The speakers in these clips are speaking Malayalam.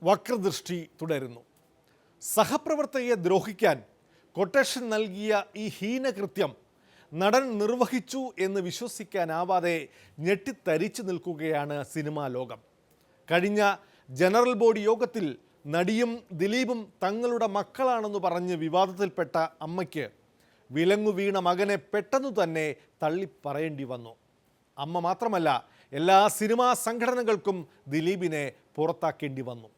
വക്രദൃഷ്ടി തുടരുന്നു. സഹപ്രവർത്തകയെ ദ്രോഹിക്കാൻ കൊട്ടേഷൻ നൽകിയ ഈ ഹീനകൃത്യം നടൻ നിർവഹിച്ചു എന്ന് വിശ്വസിക്കാനാവാതെ ഞെട്ടിത്തരിച്ചു നിൽക്കുകയാണ് സിനിമാ ലോകം. കഴിഞ്ഞ ജനറൽ ബോഡി യോഗത്തിൽ നടിയും ദിലീപും തങ്ങളുടെ മക്കളാണെന്ന് പറഞ്ഞ് വിവാദത്തിൽപ്പെട്ട അമ്മയ്ക്ക് വിലങ്ങു വീണ മകനെ പെട്ടെന്നു തന്നെ തള്ളിപ്പറയേണ്ടി വന്നു. അമ്മ മാത്രമല്ല, എല്ലാ സിനിമാ സംഘടനകൾക്കും ദിലീപിനെ പുറത്താക്കേണ്ടി വന്നു.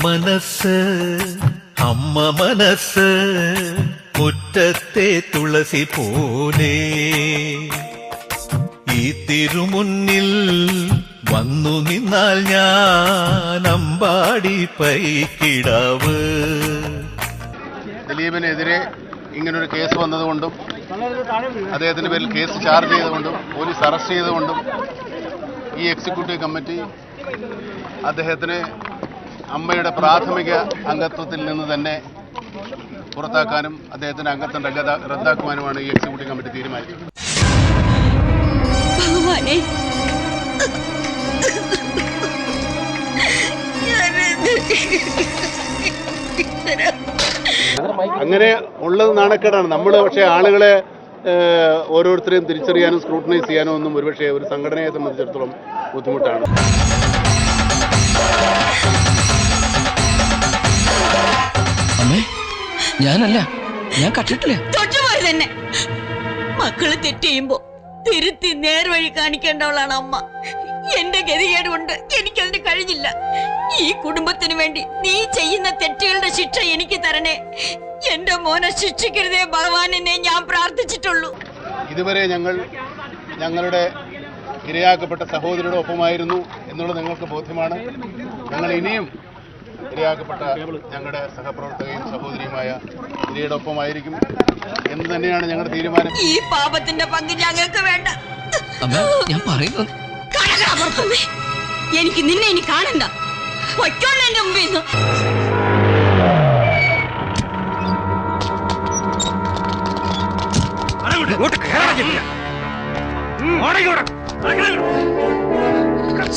മനസ്സ് അമ്മ മനസ്സ് മുറ്റത്തെ തുളസി പോലെ ഈ തിരുമുന്നിൽ വന്നു നിന്നാൽ ഞാൻ അമ്പാടി പൈക്കിടാവ്. ദിലീപിനെതിരെ ഇങ്ങനൊരു കേസ് വന്നതുകൊണ്ടും അദ്ദേഹത്തിൻ്റെ പേരിൽ കേസ് ചാർജ് ചെയ്തുകൊണ്ടും പോലീസ് അറസ്റ്റ് ചെയ്തുകൊണ്ടും ഈ എക്സിക്യൂട്ടീവ് കമ്മിറ്റി അദ്ദേഹത്തിന് അമ്മയുടെ പ്രാഥമിക അംഗത്വത്തിൽ നിന്ന് തന്നെ പുറത്താക്കാനും അദ്ദേഹത്തിൻ്റെ അംഗത്വം റദ്ദാക്കുവാനുമാണ് ഈ എക്സിക്യൂട്ടീവ് കമ്മിറ്റി തീരുമാനിച്ചത്. അങ്ങനെ ഉള്ളത് നാണക്കേടാണ്. നമ്മൾ പക്ഷേ ആളുകളെ ഓരോരുത്തരെയും തിരിച്ചറിയാനും സ്ക്രൂട്ടനൈസ് ചെയ്യാനും ഒന്നും ഒരുപക്ഷെ ഒരു സംഘടനയെ സംബന്ധിച്ചിടത്തോളം ബുദ്ധിമുട്ടാണ്. അമ്മേ, ഞാനല്ല, ഞാൻ കട്ടിട്ടില്ല. തൊട്ടുപോലെ തന്നെ മക്കള് തെറ്റ് ചെയ്യുമ്പോ തിരുത്തി നേർവഴി കാണിക്കേണ്ടവളാണ് അമ്മ. എന്റെ ഗതികേട് കൊണ്ട് എനിക്കതിന് കഴിഞ്ഞില്ല. ഈ കുടുംബത്തിന് വേണ്ടി നീ ചെയ്യുന്ന തെറ്റുകളുടെ ശിക്ഷ എനിക്ക് തരണേ. എന്റെ മോനെ ശിക്ഷിക്കരുതേ ഭഗവാനെ ഞാൻ പ്രാർത്ഥിച്ചിട്ടുള്ളൂ. ഇതുവരെ ഞങ്ങളുടെ ഇരയാക്കപ്പെട്ട സഹോദരിയുടെ ഒപ്പമായിരുന്നു എന്നുള്ളത് നിങ്ങൾക്ക് ബോധ്യമാണ്. ഞങ്ങൾ ഇനിയും ഇരയാക്കപ്പെട്ട ഞങ്ങളുടെ സഹപ്രവർത്തകയും സഹോദരിയുമായ ഇരയുടെ ഒപ്പമായിരിക്കും എന്ന് തന്നെയാണ് ഞങ്ങളുടെ തീരുമാനം. ഈ പാപത്തിന്റെ പങ്ക് ഞങ്ങൾക്ക് വേണ്ട. ഞാൻ പറയുന്നു, എനിക്ക് നിന്നെ ഇനി കാണണ്ട. പൊയ്ക്കോളൂ എന്റെ മുമ്പിൽ നിന്ന്.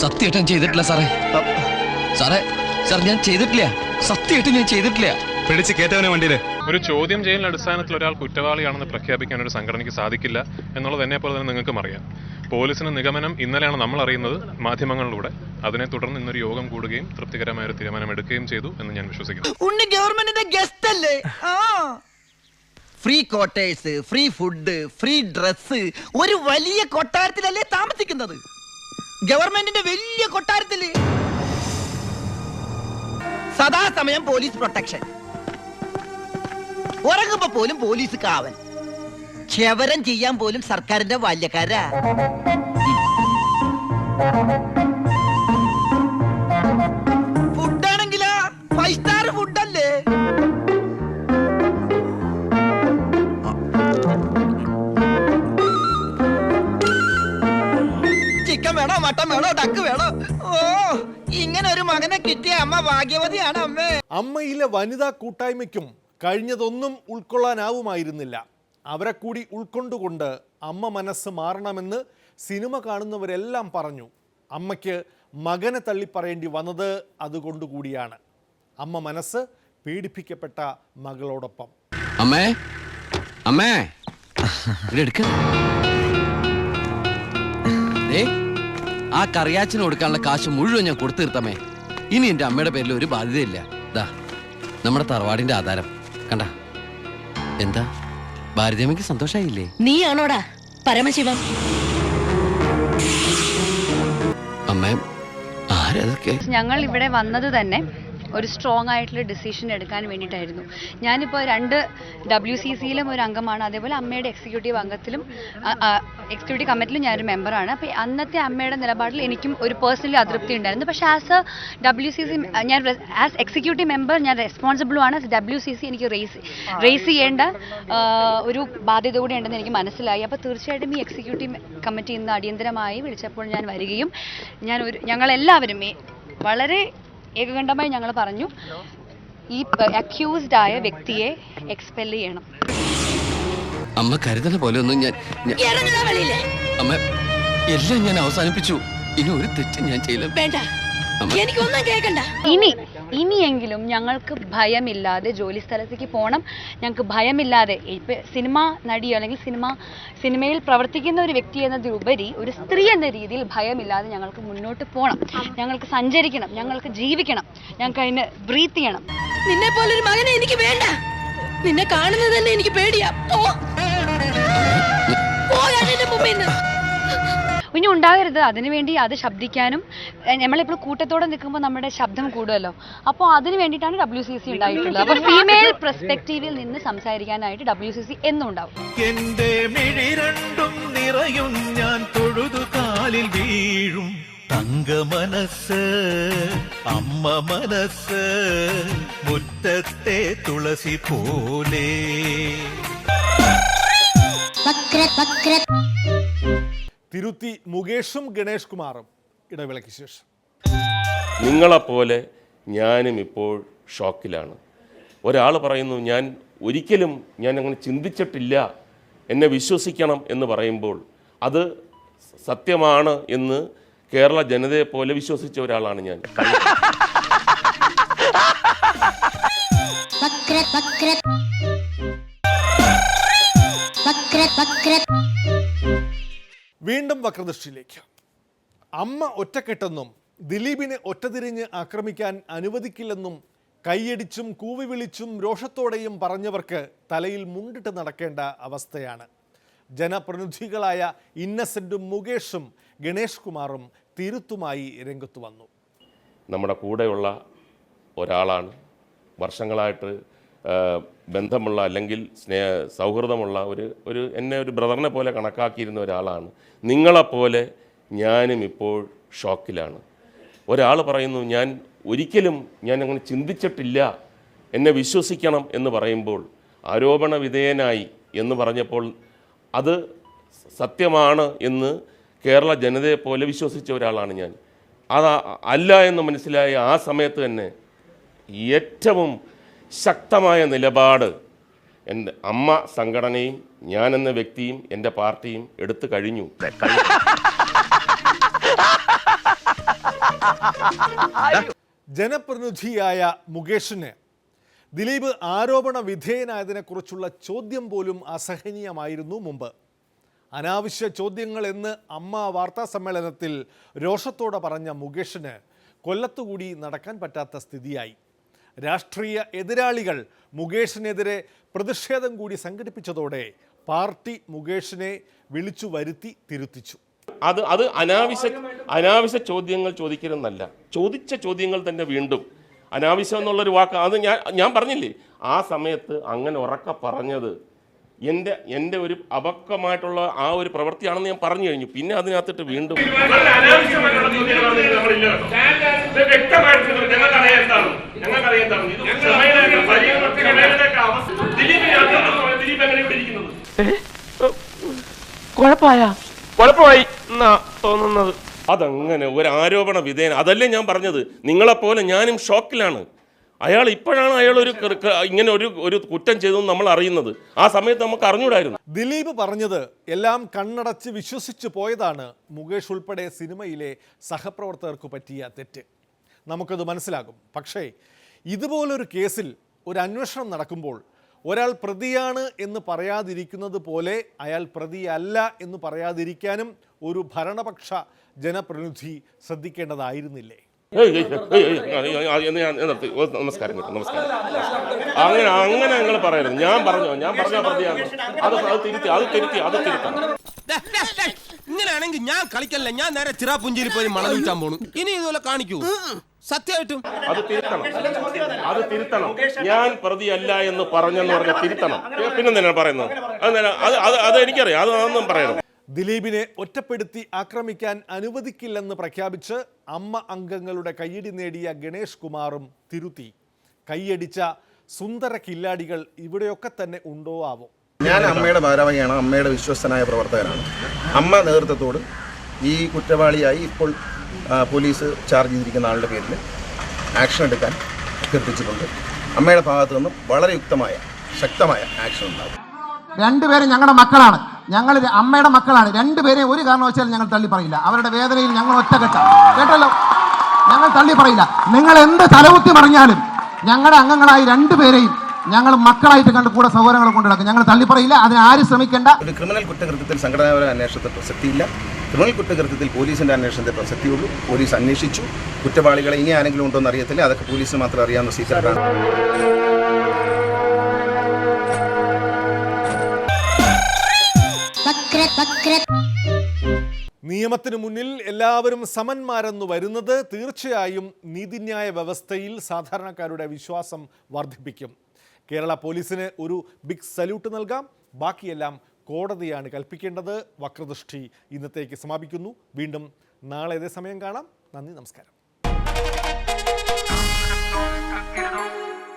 സത്യമായിട്ടും ചെയ്തിട്ടില്ല സാറേ. സാർ, ഞാൻ ചെയ്തിട്ടില്ല. സത്യമായിട്ട് ഞാൻ ചെയ്തിട്ടില്ല. പിടിച്ച് കേട്ടവനെ വണ്ടിയില്. ഒരു ചോദ്യം ചെയ്യലിന്റെ അടിസ്ഥാനത്തിൽ ഒരാൾ കുറ്റവാളിയാണെന്ന് പ്രഖ്യാപിക്കാൻ ഒരു സംഘടനയ്ക്ക് സാധിക്കില്ല എന്നുള്ളത് എന്നെ പോലെ തന്നെ നിങ്ങൾക്കും അറിയാം. പോലീസിന് നിഗമനം ഇന്നലെയാണ് നമ്മൾ അറിയുന്നത് മാധ്യമങ്ങളിലൂടെ. അതിനെ തുടർന്ന് ഇന്നൊരു യോഗം കൂടുകയും തൃപ്തികരമായ ഒരു തീരുമാനം എടുക്കുകയും ചെയ്തു എന്ന് ഞാൻ വിശ്വസിക്കുന്നു. ഉണ്ണി ഗവൺമെന്റിന്റെ ഗസ്റ്റ് അല്ലേ? Free quarters, free food, free dress, ഒരു വലിയ കൊട്ടാരത്തിലല്ലേ താമസിക്കുന്നത്? ഗവൺമെന്റിന്റെ വലിയ കൊട്ടാരത്തില് സദാസമയം പോലീസ് പ്രൊട്ടക്ഷൻ, ഉറങ്ങുമ്പോ പോലും പോലീസ് കാവൽ, ക്ഷവരം ചെയ്യാൻ പോലും സർക്കാരിന്റെ ബാല്യക്കാരാ. ഫുഡാണെങ്കിലോ 5 സ്റ്റാർ ഫുഡല്ലേ? ചിക്കൻ വേണോ, മട്ടൻ വേണോ, ഡക്ക് വേണോ? ഓ, ഇങ്ങനെ ഒരു മകനെ കിട്ടിയ അമ്മ ഭാഗ്യവതിയാണ് അമ്മേ. അമ്മയിലെ വനിതാ കൂട്ടായ്മയ്ക്കും കഴിഞ്ഞതൊന്നും ഉൾക്കൊള്ളാനാവുമായിരുന്നില്ല. അവരെ കൂടി ഉൾക്കൊണ്ടുകൊണ്ട് അമ്മ മനസ്സ് മാറണമെന്ന് സിനിമ കാണുന്നവരെല്ലാം പറഞ്ഞു. അമ്മയ്ക്ക് മകനെ തള്ളിപ്പറയേണ്ടി വന്നത് അതുകൊണ്ടുകൂടിയാണ്. അമ്മ മനസ്സ് പീഡിപ്പിക്കപ്പെട്ട മകളോടൊപ്പം. അമ്മേ, അമ്മേ, എടുക്ക. ആ കറിയാച്ചിന് കൊടുക്കാനുള്ള കാശ് മുഴുവൻ ഞാൻ കൊടുത്തു തീർത്തമ്മേ. ഇനി എന്റെ അമ്മയുടെ പേരിൽ ഒരു ബാധ്യതയില്ല. ദാ നമ്മുടെ തറവാടിന്റെ ആധാരം കണ്ട. എന്താ ഭാരതിയമ്മയ്ക്ക് സന്തോഷായില്ലേ? നീയാണോടാ പരമശിവം? അമ്മേ, ആരതൊക്കെ? ഞങ്ങൾ ഇവിടെ വന്നത് തന്നെ ഒരു സ്ട്രോങ് ആയിട്ടുള്ള ഡിസിഷൻ എടുക്കാൻ വേണ്ടിയിട്ടായിരുന്നു. ഞാനിപ്പോൾ 2 WCCയിലും ഒരു അംഗമാണ്. അതേപോലെ അമ്മയുടെ എക്സിക്യൂട്ടീവ് കമ്മിറ്റിയിലും ഞാനൊരു മെമ്പറാണ്. അപ്പോൾ അന്നത്തെ അമ്മയുടെ നിലപാടിൽ എനിക്കും ഒരു പേഴ്സണലി അതൃപ്തി ഉണ്ടായിരുന്നു. പക്ഷേ ആസ് എ WCC ഞാൻ ആസ് എക്സിക്യൂട്ടീവ് മെമ്പർ ഞാൻ റെസ്പോൺസിബിളുമാണ്. WCC എനിക്ക് റേസ് ചെയ്യേണ്ട ഒരു ബാധ്യത കൂടി ഉണ്ടെന്ന് എനിക്ക് മനസ്സിലായി. അപ്പോൾ തീർച്ചയായിട്ടും ഈ എക്സിക്യൂട്ടീവ് കമ്മിറ്റി ഇന്ന് അടിയന്തരമായി വിളിച്ചപ്പോൾ ഞാൻ വരികയും ഞങ്ങളെല്ലാവരും വളരെ ഏകകണ്ഠമായി ഞങ്ങൾ പറഞ്ഞു ഈ അക്യൂസ്ഡ് ആയ വ്യക്തിയെ എക്സ്പെൽ ചെയ്യണം. അമ്മ കരുതണ പോലെ ഒന്നും ഞാൻ അമ്മ എല്ലാം ഞാൻ അവസാനിപ്പിച്ചു. ഇനി ഒരു തെറ്റും ഞാൻ ചെയ്യില്ല. വേണ്ട, എനിക്കൊന്നും കേൾക്കണ്ട. ഇനിയെങ്കിലും ഞങ്ങൾക്ക് ഭയമില്ലാതെ ജോലി സ്ഥലത്തേക്ക് പോകണം. ഞങ്ങൾക്ക് ഭയമില്ലാതെ ഇപ്പം സിനിമ നടിയോ അല്ലെങ്കിൽ സിനിമയിൽ പ്രവർത്തിക്കുന്ന ഒരു വ്യക്തി എന്നതിലുപരി ഒരു സ്ത്രീ എന്ന രീതിയിൽ ഭയമില്ലാതെ ഞങ്ങൾക്ക് മുന്നോട്ട് പോകണം. ഞങ്ങൾക്ക് സഞ്ചരിക്കണം, ഞങ്ങൾക്ക് ജീവിക്കണം, ഞങ്ങൾക്ക് അതിന് ബ്രീത്ത് ചെയ്യണം. നിന്നെ പോലൊരു മകനെ എനിക്ക് വേണ്ട. നിന്നെ കാണുന്നത് തന്നെ എനിക്ക് പേടിയാ. ഇനി ഉണ്ടാകരുത്. അതിനുവേണ്ടി അത് ശബ്ദിക്കാനും നമ്മളിപ്പോൾ കൂട്ടത്തോടെ നിൽക്കുമ്പോൾ നമ്മുടെ ശബ്ദം കൂടുമല്ലോ. അപ്പോൾ അതിന് വേണ്ടിയിട്ടാണ് WCC ഉണ്ടായിട്ടുള്ളത്. അപ്പോൾ ഫീമെയിൽ പെർസ്പെക്റ്റീവിൽ നിന്ന് സംസാരിക്കാനായിട്ട് WCC എന്നും ഉണ്ടാവും. എന്റെ മിഴി രണ്ടും നിറയും ഞാൻ തൊഴുതു കാലിൽ വീഴും തങ്ക മനസ്സ് അമ്മ മനസ്സ് മുറ്റത്തെ തുളസി പോലെ. തിരുത്തി മുകേഷും ഗണേഷ് കുമാറും ഇടവേളയ്ക്ക് ശേഷം. നിങ്ങളെപ്പോലെ ഞാനും ഇപ്പോൾ ഷോക്കിലാണ്. ഒരാൾ പറയുന്നു ഞാൻ ഒരിക്കലും അങ്ങനെ ചിന്തിച്ചിട്ടില്ല, എന്നെ വിശ്വസിക്കണം എന്ന് പറയുമ്പോൾ അത് സത്യമാണ് എന്ന് കേരള ജനതയെപ്പോലെ വിശ്വസിച്ച ഒരാളാണ് ഞാൻ. വീണ്ടും വക്രദൃഷ്ടിയിലേക്ക്. അമ്മ ഒറ്റക്കെട്ടെന്നും ദിലീപിനെ ഒറ്റതിരിഞ്ഞ് ആക്രമിക്കാൻ അനുവദിക്കില്ലെന്നും കൈയടിച്ചും കൂവി വിളിച്ചും രോഷത്തോടെയും പറഞ്ഞവർക്ക് തലയിൽ മുണ്ടിട്ട് നടക്കേണ്ട അവസ്ഥയാണ്. ജനപ്രതിനിധികളായ ഇന്നസെന്റും മുകേഷും ഗണേഷ് കുമാറും തിരുത്തുമായി രംഗത്തു വന്നു. നമ്മുടെ കൂടെയുള്ള ഒരാളാണ്, വർഷങ്ങളായിട്ട് ബന്ധമുള്ള അല്ലെങ്കിൽ സൗഹൃദമുള്ള എന്നെ ഒരു ബ്രദറിനെ പോലെ കണക്കാക്കിയിരുന്ന ഒരാളാണ്. നിങ്ങളെപ്പോലെ ഞാനും ഇപ്പോൾ ഷോക്കിലാണ്. ഒരാൾ പറയുന്നു ഞാൻ ഒരിക്കലും അങ്ങനെ ചിന്തിച്ചിട്ടില്ല, എന്നെ വിശ്വസിക്കണം എന്ന് പറയുമ്പോൾ ആരോപണ വിധേയനായി എന്ന് പറഞ്ഞപ്പോൾ അത് സത്യമാണ് എന്ന് കേരള ജനതയെപ്പോലെ വിശ്വസിച്ച ഒരാളാണ് ഞാൻ. അത് അല്ല എന്ന് മനസ്സിലായ ആ സമയത്ത് തന്നെ ഏറ്റവും ശക്തമായ നിലപാട് എൻ്റെ അമ്മ സംഘടനയും ഞാനെന്ന വ്യക്തിയും എൻ്റെ പാർട്ടിയും എടുത്തു കഴിഞ്ഞു. ജനപ്രതിനിധിയായ മുകേഷിന് ദിലീപ് ആരോപണ വിധേയനായതിനെക്കുറിച്ചുള്ള ചോദ്യം പോലും അസഹനീയമായിരുന്നു മുമ്പ്. അനാവശ്യ ചോദ്യങ്ങൾ എന്ന് അമ്മ വാർത്താ സമ്മേളനത്തിൽ രോഷത്തോടെ പറഞ്ഞ മുകേഷിന് കൊല്ലത്തുകൂടി നടക്കാൻ പറ്റാത്ത സ്ഥിതിയായി. രാഷ്ട്രീയ എതിരാളികൾ മുകേഷിനെതിരെ പ്രതിഷേധം കൂടി സംഘടിപ്പിച്ചതോടെ പാർട്ടി മുകേഷിനെ വിളിച്ചു വരുത്തി തിരുത്തിച്ചു. അത് അനാവശ്യ ചോദ്യങ്ങൾ ചോദിക്കരുതെന്നല്ല, ചോദിച്ച ചോദ്യങ്ങൾ തന്നെ വീണ്ടും അനാവശ്യം എന്നുള്ളൊരു വാക്ക് അത് ഞാൻ പറഞ്ഞില്ലേ, ആ സമയത്ത് അങ്ങനെ ഉറക്കെ പറഞ്ഞത് എൻ്റെ ഒരു അപക്വമായിട്ടുള്ള ആ ഒരു പ്രവൃത്തിയാണെന്ന് ഞാൻ പറഞ്ഞു കഴിഞ്ഞു. പിന്നെ അതിനകത്തിട്ട് വീണ്ടും കുഴപ്പമായി തോന്നുന്നത് അതങ്ങനെ ഒരു ആരോപണ വിധേയന, അതല്ലേ ഞാൻ പറഞ്ഞത്. നിങ്ങളെപ്പോലെ ഞാനും ഷോക്കിലാണ്. അയാൾ ഇപ്പോഴാണ് ഇങ്ങനെ ഒരു കുറ്റം ചെയ്തതെന്ന് നമ്മൾ അറിയുന്നത്. ആ സമയത്ത് നമുക്ക് അറിഞ്ഞൂടായിരുന്നു. ദിലീപ് പറഞ്ഞത് എല്ലാം കണ്ണടച്ച് വിശ്വസിച്ച് പോയതാണ് മുകേഷ് ഉൾപ്പെടെ സിനിമയിലെ സഹപ്രവർത്തകർക്ക് പറ്റിയ തെറ്റ്. നമുക്കത് മനസ്സിലാകും. പക്ഷേ ഇതുപോലൊരു കേസിൽ ഒരു അന്വേഷണം നടക്കുമ്പോൾ ഒരാൾ പ്രതിയാണ് എന്ന് പറയാതിരിക്കുന്നത് പോലെ അയാൾ പ്രതിയല്ല എന്ന് പറയാതിരിക്കാനും ഒരു ഭരണപക്ഷ ജനപ്രതിനിധി ശ്രദ്ധിക്കേണ്ടതായിരുന്നില്ലേ? നമസ്കാരം. അങ്ങനെ നിങ്ങൾ പറയരുത്. ഞാൻ പറഞ്ഞ പ്രതിയാണ്. അത് തിരുത്താം. ഇങ്ങനെയാണെങ്കിൽ ഞാൻ കളിക്കല്ല, ഞാൻ നേരെ ചിറാപുഞ്ചിയിൽ പോയി മണം വിൽക്കാൻ പോണു. ഇനി ഇതുപോലെ കാണിക്കൂ. സത്യമായിട്ടും അത് തിരുത്തണം. ഞാൻ പ്രതിയല്ല എന്ന് പറഞ്ഞെന്ന് പറഞ്ഞാൽ തിരുത്തണം. പിന്നെ പറയുന്നത് അത് എനിക്കറിയാം. അതൊന്നും പറയണം. ദിലീപിനെ ഒറ്റപ്പെടുത്തി ആക്രമിക്കാൻ അനുവദിക്കില്ലെന്ന് പ്രഖ്യാപിച്ച് അമ്മ അംഗങ്ങളുടെ കയ്യടി നേടിയ ഗണേഷ് കുമാറും തിരുത്തി. കൈയടിച്ച സുന്ദര കില്ലാടികൾ ഇവിടെയൊക്കെ തന്നെ ഉണ്ടോ ആവോ? ഞാൻ അമ്മയുടെ ഭാരവാഹിയാണ്, അമ്മയുടെ വിശ്വസ്തനായ പ്രവർത്തകനാണ്. അമ്മ നേതൃത്വത്തോട് ഈ കുറ്റവാളിയായി ഇപ്പോൾ പോലീസ് ചാർജ് ചെയ്തിരിക്കുന്ന ആളുടെ പേരിൽ ആക്ഷൻ എടുക്കാൻ അഭ്യർത്ഥിച്ചിട്ടുണ്ട്. അമ്മയുടെ ഭാഗത്തു നിന്നും വളരെ യുക്തമായ ശക്തമായ ആക്ഷൻ ഉണ്ടാകും. രണ്ടുപേരും ഞങ്ങളുടെ മക്കളാണ്, ഞങ്ങൾ അമ്മയുടെ മക്കളാണ്. രണ്ടുപേരെയും ഒരു കാരണവശാലും ഞങ്ങൾ തള്ളി പറയില്ല. അവരുടെ വേദനയിൽ ഞങ്ങൾ ഒറ്റക്കെട്ടാണ്, കേട്ടല്ലോ. ഞങ്ങൾ തള്ളി പറയില്ല. നിങ്ങൾ എന്ത് തലകുത്തി പറഞ്ഞാലും ഞങ്ങളുടെ അംഗങ്ങളായി രണ്ടുപേരെയും ഞങ്ങൾ മക്കളായിട്ട് കണ്ട് കൂടെ സൗകര്യങ്ങൾ കൊണ്ടു നടക്കും. ഞങ്ങൾ തള്ളി പറയില്ല. അതിന് ആരും ശ്രമിക്കേണ്ട. ഒരു ക്രിമിനൽ കുറ്റകൃത്യത്തിൽ സംഘടനാപര അന്വേഷണത്തിൽ പ്രസക്തിയില്ല. ക്രിമിനൽ കുറ്റകൃത്യത്തിൽ പോലീസിന്റെ അന്വേഷണത്തിൽ പ്രസക്തിയുള്ളൂ. പോലീസ് അന്വേഷിച്ചു. കുറ്റവാളികളെ ഇനി ആരെങ്കിലും ഉണ്ടോ എന്ന് അറിയത്തില്ല. അതൊക്കെ പോലീസിന് മാത്രം അറിയാവുന്ന സീക്രട്ടാണ്. നിയമത്തിന് മുന്നിൽ എല്ലാവരും സമന്മാരെന്ന് വരുന്നത് തീർച്ചയായും നീതിന്യായ വ്യവസ്ഥയിൽ സാധാരണക്കാരുടെ വിശ്വാസം വർദ്ധിപ്പിക്കും. കേരള പോലീസിന് ഒരു ബിഗ് സല്യൂട്ട് നൽകാം. ബാക്കിയെല്ലാം കോടതിയാണ് കൽപ്പിക്കേണ്ടത്. വക്രദൃഷ്ടി ഇന്നത്തേക്ക് സമാപിക്കുന്നു. വീണ്ടും നാളെ ഇതേ സമയം കാണാം. നന്ദി, നമസ്കാരം.